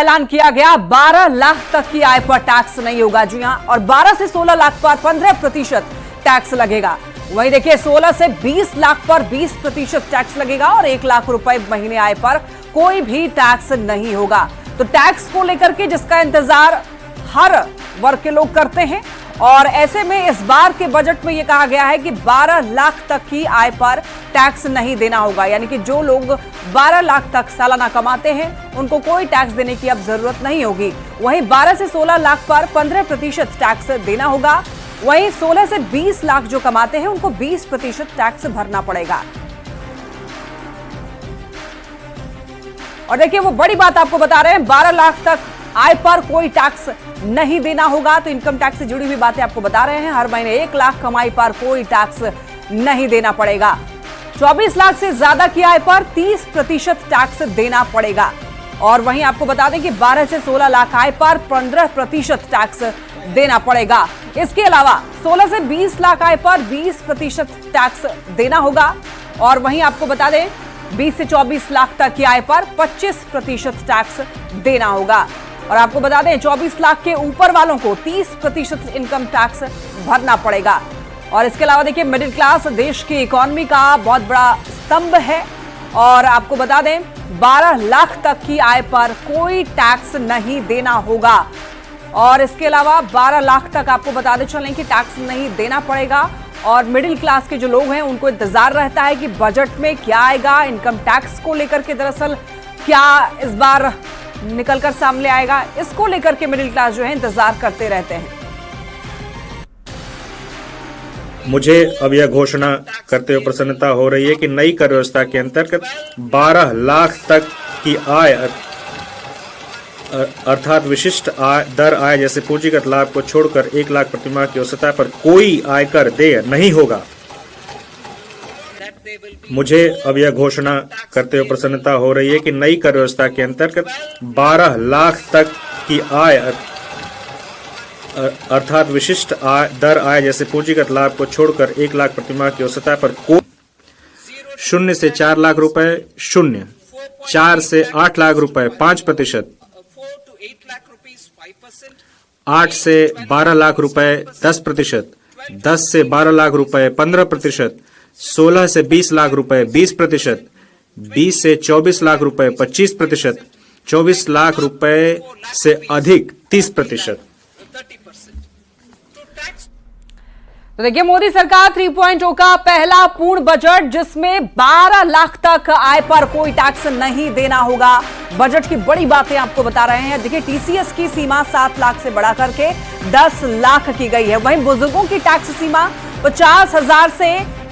ऐलान किया गया, 12 लाख तक की आय पर टैक्स नहीं होगा। जी हां, और 12 से 16 लाख पर 15% टैक्स लगेगा। वहीं देखिए 16 से 20 लाख पर 20% टैक्स लगेगा और 1 लाख रुपए महीने आय पर कोई भी टैक्स नहीं होगा। तो टैक्स को लेकर के जिसका इंतजार हर वर्ग के लोग करते हैं, और ऐसे में इस बार के बजट में यह कहा गया है कि 12 लाख तक की आय पर टैक्स नहीं देना होगा। यानी कि जो लोग 12 लाख तक सालाना कमाते हैं उनको कोई टैक्स देने की अब जरूरत नहीं होगी। वहीं 12 से 16 लाख पर 15% टैक्स देना होगा। वहीं 16 से 20 लाख जो कमाते हैं उनको 20% टैक्स भरना पड़ेगा। और देखिए वो बड़ी बात आपको बता रहे हैं, 12 लाख तक आय पर कोई टैक्स नहीं देना होगा। तो इनकम टैक्स से जुड़ी हुई बातें आपको बता रहे हैं। हर महीने 1 लाख कमाई पर कोई टैक्स नहीं देना पड़ेगा। 24 लाख से ज्यादा की आय पर 30% टैक्स देना पड़ेगा। और वहीं आपको बता दें कि 12 से 16 लाख आय पर 15% टैक्स देना पड़ेगा। इसके अलावा 16 से 20 लाख आय पर 20% टैक्स देना होगा। और वहीं आपको बता दें 20 से 24 लाख तक की आय पर 25% टैक्स देना होगा। और आपको बता दें 24 लाख के ऊपर वालों को 30% इनकम टैक्स भरना पड़ेगा। और इसके अलावा देखिए मिडिल क्लास देश की इकोनॉमी का बहुत बड़ा स्तंभ है। और आपको बता दें 12 लाख तक की आय पर कोई टैक्स नहीं देना होगा। और इसके अलावा 12 लाख तक आपको बताते चलें कि टैक्स नहीं देना पड़ेगा। और मिडिल क्लास के जो लोग हैं उनको इंतजार रहता है कि बजट में क्या आएगा, इनकम टैक्स को लेकर के दरअसल क्या इस बार निकलकर सामने आएगा, इसको लेकर के मिडिल क्लास जो है इंतजार करते रहते हैं। मुझे अब यह घोषणा करते हुए प्रसन्नता हो रही है कि नई कर व्यवस्था के अंतर्गत 12 लाख तक की आय अर्थात विशिष्ट दर आय जैसे पूंजीगत लाभ को छोड़कर 1 लाख प्रतिमाह की सतह पर कोई आयकर देय नहीं होगा। मुझे अब यह घोषणा करते हुए प्रसन्नता हो रही है कि नई कर व्यवस्था के अंतर्गत 12 लाख तक की आय अर्थात विशिष्ट दर आय जैसे पूंजीगत लाभ को छोड़कर 1 लाख प्रतिमाह की सतह पर 0 से 4 लाख रुपए 0, 4 से 8 लाख रुपए 5%, 8 से 12 लाख रुपए 10%, 10 से 12 लाख रुपए 15%, 16 से 20 लाख रुपए 20%, 20 से 24 लाख रुपए 25%, 24 लाख रुपए से अधिक 30%। तो देखिए मोदी सरकार 3.0 का पहला पूर्ण बजट जिसमें 12 लाख तक आय पर कोई टैक्स नहीं देना होगा। बजट की बड़ी बातें आपको बता रहे हैं। देखिए टीसीएस की सीमा 7 लाख से बढ़ा करके 10 लाख की गई है। वहीं बुजुर्गों की टैक्स सीमा 50,000 से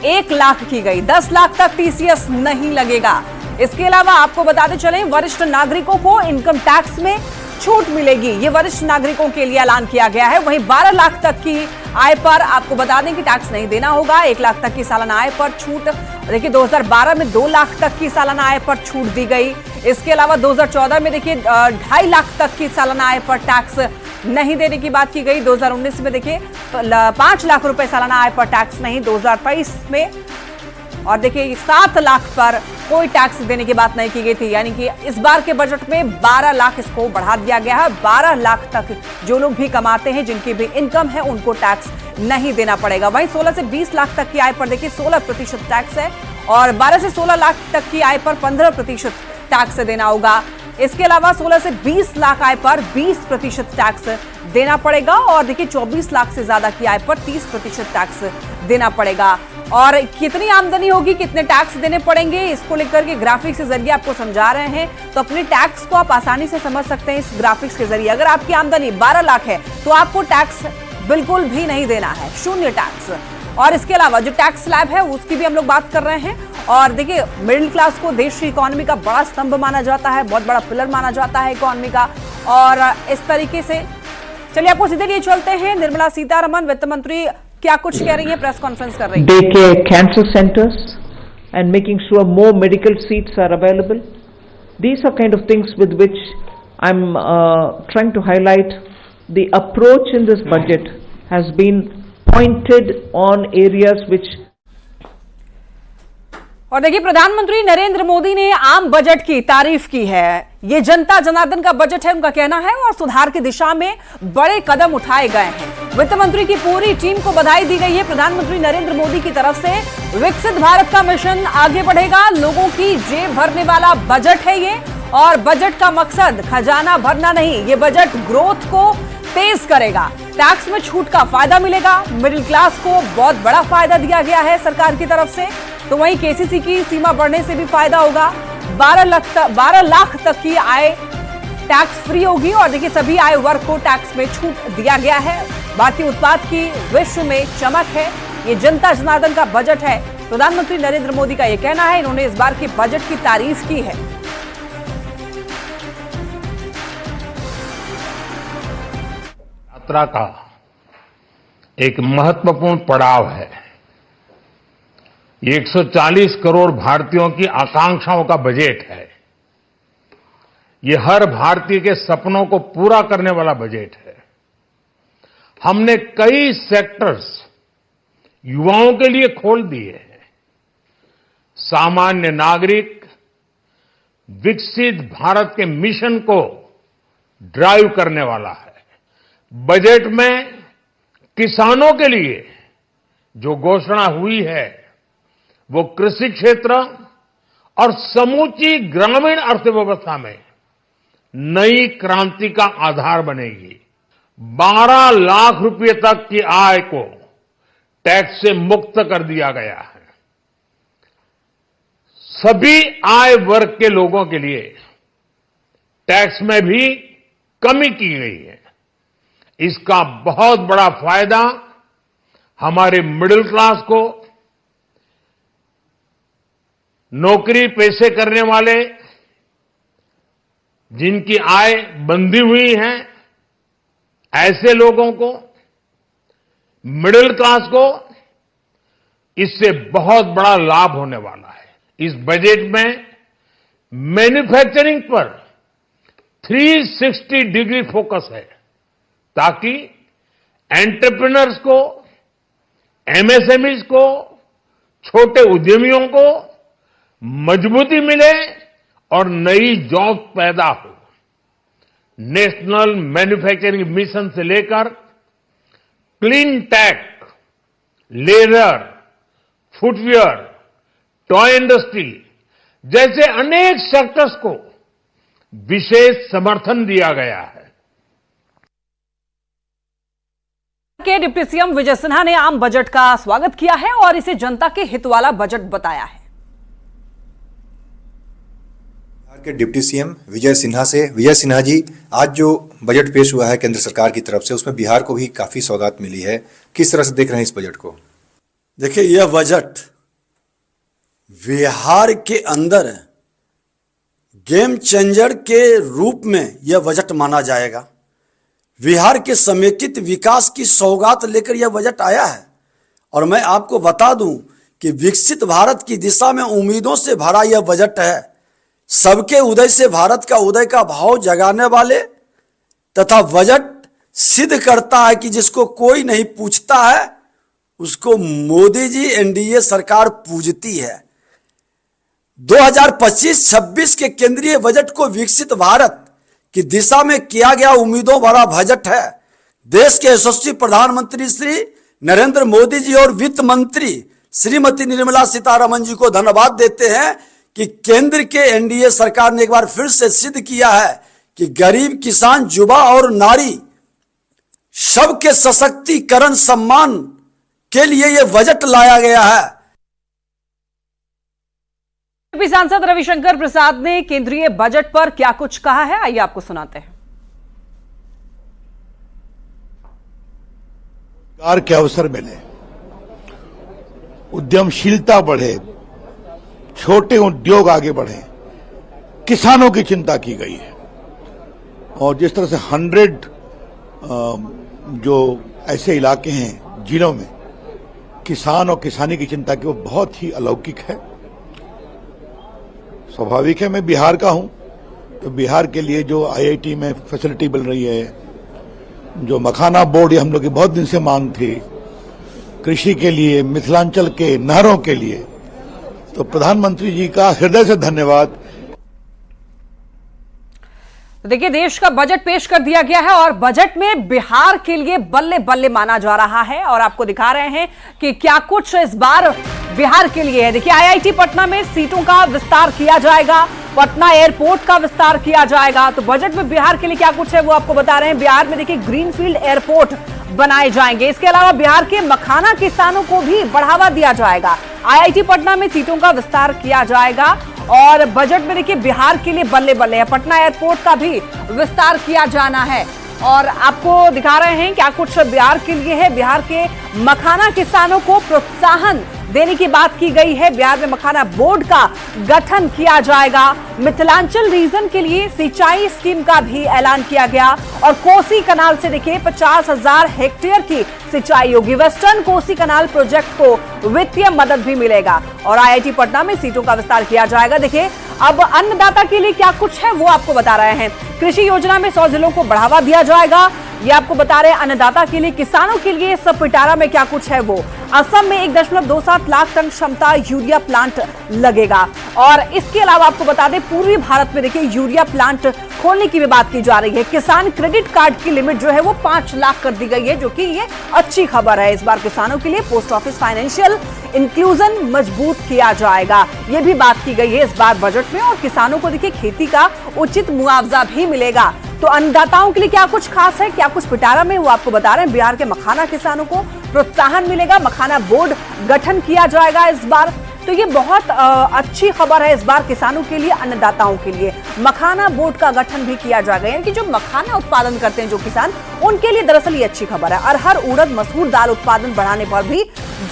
1 लाख की गई। 10 लाख तक टीसीएस नहीं लगेगा। इसके अलावा आपको बताते चलें वरिष्ठ नागरिकों को इनकम टैक्स में छूट मिलेगी। ये वरिष्ठ नागरिकों के लिए ऐलान किया गया है। वहीं 12 लाख तक की आय पर आपको बता दें कि टैक्स नहीं देना होगा। 1 लाख तक की सालाना आय पर छूट, देखिए 2012 में 2 लाख तक की सालाना आय पर छूट दी गई। इसके अलावा 2014 में देखिए 2.5 लाख तक की सालाना आय पर टैक्स नहीं देने की बात की गई। 2019 में देखिए 5 लाख रुपए सालाना आय पर टैक्स नहीं। 2023 में और देखिए 7 लाख पर कोई टैक्स देने की बात नहीं की गई थी। यानी कि इस बार के बजट में 12 लाख इसको बढ़ा दिया गया है। 12 लाख तक जो लोग भी कमाते हैं, जिनकी भी इनकम है, उनको टैक्स नहीं देना पड़ेगा। वहीं 16 से 20 लाख तक की आय पर देखिए 16% टैक्स है। और 12 से 16 लाख तक की आय पर 15% टैक्स देना होगा। इसके अलावा 16 से 20 लाख आय पर 20% टैक्स देना पड़ेगा। और देखिए 24 लाख से ज्यादा की आय पर 30% टैक्स देना पड़ेगा। और कितनी आमदनी होगी, कितने टैक्स देने पड़ेंगे, इसको लेकर के ग्राफिक्स के जरिए आपको समझा रहे हैं। तो अपने टैक्स को आप आसानी से समझ सकते हैं इस ग्राफिक्स के जरिए। अगर आपकी आमदनी 12 लाख है तो आपको टैक्स बिल्कुल भी नहीं देना है, 0 टैक्स। और इसके अलावा जो टैक्स स्लैब है उसकी भी हम लोग बात कर रहे हैं। और देखिए मिडिल क्लास को देश की इकोनॉमी का बड़ा स्तंभ माना जाता है, बहुत बड़ा पिलर माना जाता है इकोनॉमी का। और इस तरीके से चलिए आपको सीधे लिए चलते हैं। निर्मला सीतारमण वित्त मंत्री क्या कुछ कह रही है, प्रेस कॉन्फ्रेंस कर रही है। Day care cancer centers and making sure more medical seats are available. These are kind of things with which I'm trying to highlight. The approach in this budget has been pointed on areas which और देखिए, प्रधानमंत्री नरेंद्र मोदी ने आम budget की तारीफ की है। ये जनता जनार्दन का बजट है, उनका कहना है, और सुधार की दिशा में बड़े कदम उठाए गए हैं। वित्त मंत्री की पूरी टीम को बधाई दी गई है। प्रधानमंत्री नरेंद्र मोदी की तरफ से विकसित भारत का मिशन आगे बढ़ेगा। लोगों की जेब भरने वाला बजट है ये, और बजट का मकसद खजाना भरना नहीं, ये बजट ग्रोथ को तेज करेगा। टैक्स में छूट का फायदा मिलेगा। मिडिल क्लास को बहुत बड़ा फायदा दिया गया है सरकार की तरफ से। तो वहीं केसीसी की सीमा बढ़ने से भी फायदा होगा। 12 लाख तक की आय टैक्स फ्री होगी। और देखिए, सभी आय वर्ग को टैक्स में छूट दिया गया है। भारतीय उत्पाद की विश्व में चमक है। ये जनता जनार्दन का बजट है। प्रधानमंत्री नरेंद्र मोदी का यह कहना है। इन्होंने इस बार के बजट की तारीफ की है। यात्रा का एक महत्वपूर्ण पड़ाव है। ये 140 करोड़ भारतीयों की आकांक्षाओं का बजट है। ये हर भारतीय के सपनों को पूरा करने वाला बजट है। हमने कई सेक्टर्स युवाओं के लिए खोल दिए हैं। सामान्य नागरिक विकसित भारत के मिशन को ड्राइव करने वाला है। बजट में किसानों के लिए जो घोषणा हुई है वो कृषि क्षेत्र और समूची ग्रामीण अर्थव्यवस्था में नई क्रांति का आधार बनेगी। 12 लाख रुपए तक की आय को टैक्स से मुक्त कर दिया गया है। सभी आय वर्ग के लोगों के लिए टैक्स में भी कमी की गई है। इसका बहुत बड़ा फायदा हमारे मिडिल क्लास को, नौकरी पेशे करने वाले, जिनकी आय बंधी हुई है, ऐसे लोगों को, मिडिल क्लास को इससे बहुत बड़ा लाभ होने वाला है। इस बजट में मैन्युफैक्चरिंग पर 360 डिग्री फोकस है, ताकि एंटरप्रेन्योर्स को, एमएसएमईज को, छोटे उद्यमियों को मजबूती मिले और नई जॉब पैदा हो। नेशनल मैन्युफैक्चरिंग मिशन से लेकर clean tech, leather, footwear, toy industry जैसे अनेक सेक्टर्स को विशेष समर्थन दिया गया है। के डिप्टी सीएम विजय सिन्हा ने आम बजट का स्वागत किया है और इसे जनता के हित वाला बजट बताया है। बिहार के डिप्टी सीएम विजय सिन्हा जी, आज जो बजट पेश हुआ है केंद्र सरकार की तरफ से, उसमें बिहार को भी काफी सौगात मिली है। किस तरह से देख रहे हैं इस बजट को? देखिए, यह बजट बिहार के अंदर गेम चेंजर के रूप में यह बजट माना जाएगा। बिहार के समेकित विकास की सौगात लेकर यह बजट आया है। और मैं आपको बता दूं कि विकसित भारत की दिशा में उम्मीदों से भरा यह बजट है। सबके उदय से भारत का उदय का भाव जगाने वाले तथा बजट सिद्ध करता है कि जिसको कोई नहीं पूछता है उसको मोदी जी एनडीए सरकार पूजती है। 2025-26 के केंद्रीय बजट को विकसित भारत की दिशा में किया गया उम्मीदों भरा बजट है। देश के यशस्वी प्रधानमंत्री श्री नरेंद्र मोदी जी और वित्त मंत्री श्रीमती निर्मला सीतारमण जी को धन्यवाद देते हैं कि केंद्र के एनडीए सरकार ने एक बार फिर से सिद्ध किया है कि गरीब, किसान, युवा और नारी सबके सशक्तिकरण सम्मान के लिए यह बजट लाया गया है। सांसद रविशंकर प्रसाद ने केंद्रीय बजट पर क्या कुछ कहा है, आइए आपको सुनाते हैं। रोजगार के अवसर मिले, उद्यमशीलता बढ़े, छोटे उद्योग आगे बढ़े, किसानों की चिंता की गई है। और जिस तरह से 100 जो ऐसे इलाके हैं जिलों में किसान और किसानी की चिंता की, वो बहुत ही अलौकिक है। स्वाभाविक है, मैं बिहार का हूं, तो बिहार के लिए जो आईआईटी में फैसिलिटी बन रही है, जो मखाना बोर्ड, ये हम लोग की बहुत दिन से मांग थी, कृषि के लिए, मिथिलांचल के नहरों के लिए, तो प्रधानमंत्री जी का हृदय से धन्यवाद। तो देखिए, देश का बजट पेश कर दिया गया है और बजट में बिहार के लिए बल्ले बल्ले माना जा रहा है और आपको दिखा रहे हैं कि क्या कुछ इस बार बिहार के लिए है। देखिए, आईआईटी पटना में सीटों का विस्तार किया जाएगा, पटना एयरपोर्ट का विस्तार किया जाएगा। तो बजट में बिहार के लिए क्या कुछ है वो आपको बता रहे हैं। बिहार में देखिए ग्रीनफील्ड एयरपोर्ट बनाए जाएंगे। इसके अलावा बिहार के मखाना किसानों को भी बढ़ावा दिया जाएगा। आईआईटी पटना में सीटों का विस्तार किया जाएगा और बजट में देखिए बिहार के लिए बल्ले बल्ले है। पटना एयरपोर्ट का भी विस्तार किया जाना है और आपको दिखा रहे हैं क्या कुछ बिहार के लिए है। बिहार के मखाना किसानों को प्रोत्साहन देने की बात की गई है। बिहार में मखाना बोर्ड का गठन किया जाएगा। मिथिलांचल रीजन के लिए सिंचाई स्कीम का भी ऐलान किया गया और कोसी कनाल से देखिए 50,000 हेक्टेयर की सिंचाई होगी। वेस्टर्न कोसी कनाल प्रोजेक्ट को वित्तीय मदद भी मिलेगा और आईआईटी पटना में सीटों का विस्तार किया जाएगा। देखिए, अब अन्नदाता के लिए क्या कुछ है वो आपको बता रहे हैं। कृषि योजना में 100 जिलों को बढ़ावा दिया जाएगा, ये आपको बता रहे हैं। अन्नदाता के लिए, किसानों के लिए सब पिटारा में क्या कुछ है वो। असम में 1.27 लाख टन क्षमता यूरिया प्लांट लगेगा और इसके अलावा आपको बता दें पूर्वी भारत में देखिए यूरिया प्लांट खोलने की भी बात की जा रही है। किसान क्रेडिट कार्ड की लिमिट जो है वो 5 लाख कर दी गई है, जो कि ये अच्छी खबर है। इस बार किसानों के लिए पोस्ट ऑफिस फाइनेंशियल इंक्लूजन मजबूत किया जाएगा, ये भी बात की गई है इस बार बजट में। और किसानों को देखिए खेती का उचित मुआवजा भी मिलेगा। तो अन्नदाताओं के लिए क्या कुछ खास है, क्या कुछ पिटारा में, वो आपको बता रहे हैं। बिहार के मखाना किसानों को प्रोत्साहन मिलेगा, मखाना बोर्ड गठन किया जाएगा इस बार। तो ये बहुत अच्छी खबर है इस बार किसानों के लिए, अन्नदाताओं के लिए। मखाना बोर्ड का गठन भी किया जाएगा, यानी कि जो मखाना उत्पादन करते हैं जो किसान, उनके लिए दरअसल ये अच्छी खबर है। अरहर, उड़द, मसूर दाल उत्पादन बढ़ाने पर भी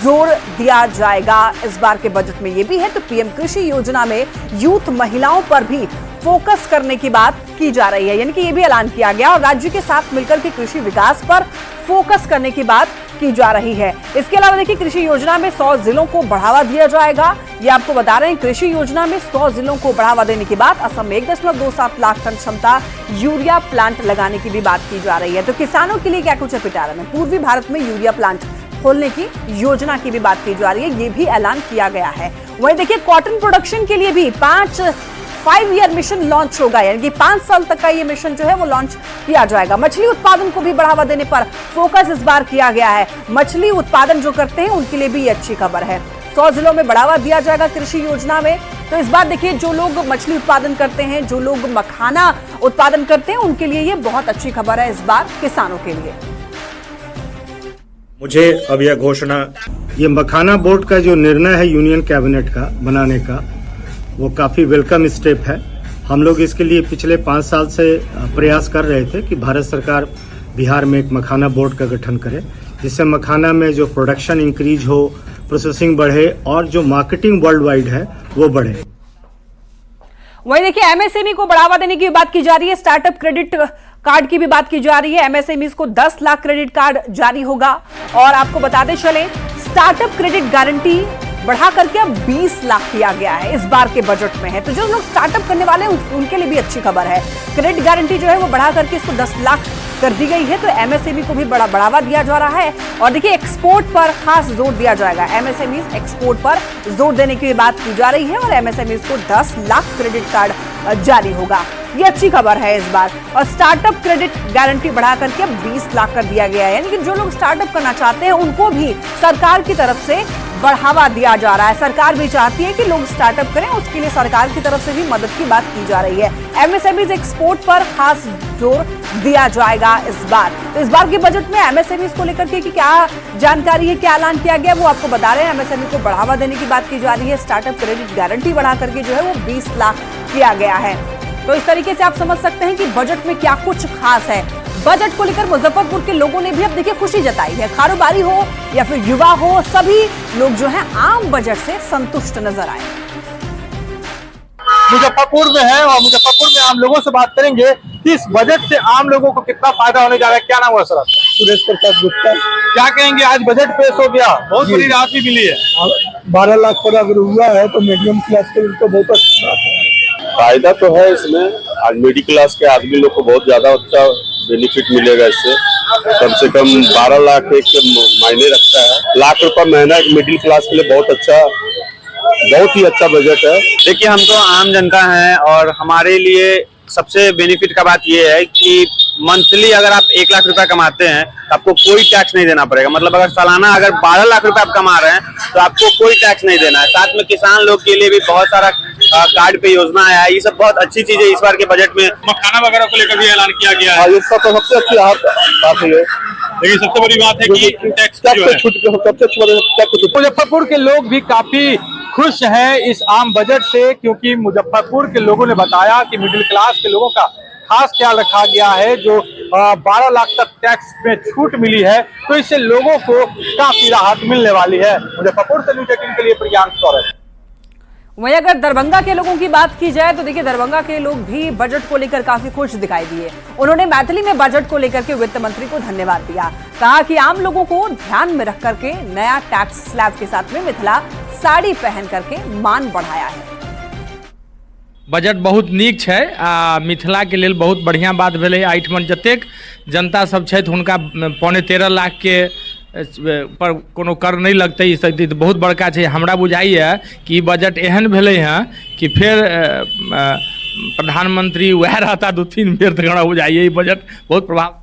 जोर दिया जाएगा इस बार के बजट में, ये भी है। तो पीएम कृषि योजना में यूथ महिलाओं पर भी फोकस करने की बात की जा रही है, यानी कि ये भी ऐलान किया गया और राज्य के साथ मिलकर के कृषि विकास पर फोकस करने की बात की जा रही है। इसके अलावा देखिए कृषि योजना में 100 जिलों को बढ़ावा दिया जाएगा, ये आपको बता रहे हैं। कृषि योजना में 100 जिलों को बढ़ावा देने की बात। असम में 1.27 लाख टन क्षमता यूरिया प्लांट लगाने की भी बात की जा रही है। तो किसानों के लिए क्या कुछ है पिटारा में। पूर्वी भारत में यूरिया प्लांट खोलने की योजना की भी बात की जा रही है, ये भी ऐलान किया गया है। वहीं देखिए कॉटन प्रोडक्शन के लिए भी 5 ईयर मिशन लॉन्च होगा, यानी कि 5 साल तक का ये मिशन जो है वो लॉन्च किया जाएगा। मछली उत्पादन को भी बढ़ावा देने पर फोकस इस बार किया गया है। मछली उत्पादन जो करते हैं उनके लिए भी ये अच्छी खबर है। 100 जिलों में बढ़ावा दिया जाएगा कृषि योजना में। तो इस बार देखिए जो लोग मछली उत्पादन करते हैं, जो लोग मखाना उत्पादन करते हैं, उनके लिए ये बहुत अच्छी खबर है इस बार किसानों के लिए। मुझे अब यह घोषणा, ये मखाना बोर्ड का जो निर्णय है यूनियन कैबिनेट का बनाने का, वो काफी वेलकम स्टेप है। हम लोग इसके लिए पिछले 5 साल से प्रयास कर रहे थे कि भारत सरकार बिहार में एक मखाना बोर्ड का गठन करे, जिससे मखाना में जो प्रोडक्शन इंक्रीज हो, प्रोसेसिंग बढ़े और जो मार्केटिंग वर्ल्ड वाइड है वो बढ़े। वही देखिए एमएसएमई को बढ़ावा देने की बात की जा रही है। स्टार्टअप क्रेडिट कार्ड की भी बात की जा रही है। एमएसएमई को 10 लाख क्रेडिट कार्ड जारी होगा और आपको बताते चले स्टार्टअप क्रेडिट गारंटी बढ़ा करके अब 20 लाख किया गया है, इस बार के बजट में है। तो जो लोग स्टार्टअप करने वाले हैं उनके लिए भी अच्छी खबर है। क्रेडिट गारंटी जो है वो बढ़ा करके इसको 10 लाख कर दी गई है। तो एमएसएमई को भी बड़ा बढ़ावा दिया जा रहा है और देखिए एक्सपोर्ट पर खास जोर दिया जाएगा। एमएसएमई एक्सपोर्ट पर जोर देने की बात की जा रही है और एमएसएमई को 10 लाख क्रेडिट कार्ड जारी होगा, ये अच्छी खबर है इस बार। और स्टार्टअप क्रेडिट गारंटी बढ़ा करके अब 20 लाख कर दिया गया है, यानी कि जो लोग स्टार्टअप करना चाहते हैं उनको भी सरकार की तरफ से बढ़ावा दिया जा रहा है। सरकार भी चाहती है कि लोग स्टार्टअप करें, उसके लिए सरकार की तरफ से भी मदद की बात की जा रही है। एमएसएमई एक्सपोर्ट पर खास जोर दिया जाएगा इस बार। तो इस बार के बजट में एमएसएमई को लेकर के क्या जानकारी है, क्या ऐलान किया गया, वो आपको बता रहे हैं। एमएसएमई को बढ़ावा देने की बात की जा रही है। स्टार्टअप क्रेडिट गारंटी बढ़ा करके जो है वो 20 लाख किया गया है। तो इस तरीके से आप समझ सकते हैं कि बजट में क्या कुछ खास है। बजट को लेकर मुजफ्फरपुर के लोगों ने भी अब देखिए खुशी जताई है। कारोबारी हो या फिर युवा हो, सभी लोग जो हैं आम बजट से संतुष्ट नजर आए। मुजफ्फरपुर में है और मुजफ्फरपुर में आम लोगों से बात करेंगे कि इस बजट से आम लोगों को कितना फायदा होने जा रहा है। क्या नाम हुआ सर आपका? सुरेश प्रसाद गुप्ता। क्या कहेंगे, आज बजट पेश हो गया, बहुत बड़ी राहत भी मिली है। 12 लाख पर अगर हुआ है तो मीडियम क्लास के लिए तो बहुत अच्छा बात है। फायदा तो है इसमें, आज मिडिल क्लास के आदमी लोग को बहुत ज्यादा अच्छा बेनिफिट मिलेगा इससे। कम से कम 12 लाख एक मायने रखता है। लाख रुपए महीना एक मिडिल क्लास के लिए बहुत अच्छा बहुत ही अच्छा बजट है। देखिए, हम तो आम जनता हैं और हमारे लिए सबसे बेनिफिट का बात यह है कि मंथली अगर आप 1 लाख रुपया कमाते हैं तो आपको कोई टैक्स नहीं देना पड़ेगा। मतलब अगर सालाना अगर 12 लाख रुपए आप कमा रहे हैं तो आपको कोई टैक्स नहीं देना है। साथ में किसान लोग के लिए भी बहुत सारा कार्ड पे योजना आया है। ये सब बहुत अच्छी चीज है। इस बार के बजट में मखाना वगैरह को लेकर भी ऐलान किया गया है। इसका तो सबसे अच्छी बात है, लेकिन सबसे बड़ी बात है कि टैक्स सबसे अच्छी मुजफ्फरपुर के लोग भी काफी खुश हैं इस आम बजट से, क्योंकि मुजफ्फरपुर के लोगों ने बताया कि मिडिल क्लास के लोगों का खास ख्याल रखा गया है। जो 12 लाख तक टैक्स में छूट मिली है, तो इससे लोगों को काफी राहत मिलने वाली है। मुजफ्फरपुर से न्यूज 18 के लिए प्रियांक सौरभ। वहीं अगर दरभंगा के लोगों की बात की जाए तो देखिए, दरभंगा के लोग भी बजट को लेकर काफी खुश दिखाई दिए। उन्होंने मैथिली में बजट को लेकर के वित्त मंत्री को धन्यवाद दिया। कहा कि आम लोगों को ध्यान में रख करके नया टैक्स स्लैब के साथ में मिथिला साड़ी पहन करके मान बढ़ाया है। बजट बहुत नीक छै आ मिथिला के लेल बहुत बढ़िया बात भेलै। एहिठमन जतेक जनता सब छथि हुनका 13.5 लाख के पर कोनो कर नहीं लगते। ई सब बहुत बड़का छै। हमरा बुझाइए कि बजट एहन भेलै हैं कि फिर प्रधानमंत्री वह रहता 2-3 बेर, तक हमरा बुझाइए ई बजट बहुत प्रभाव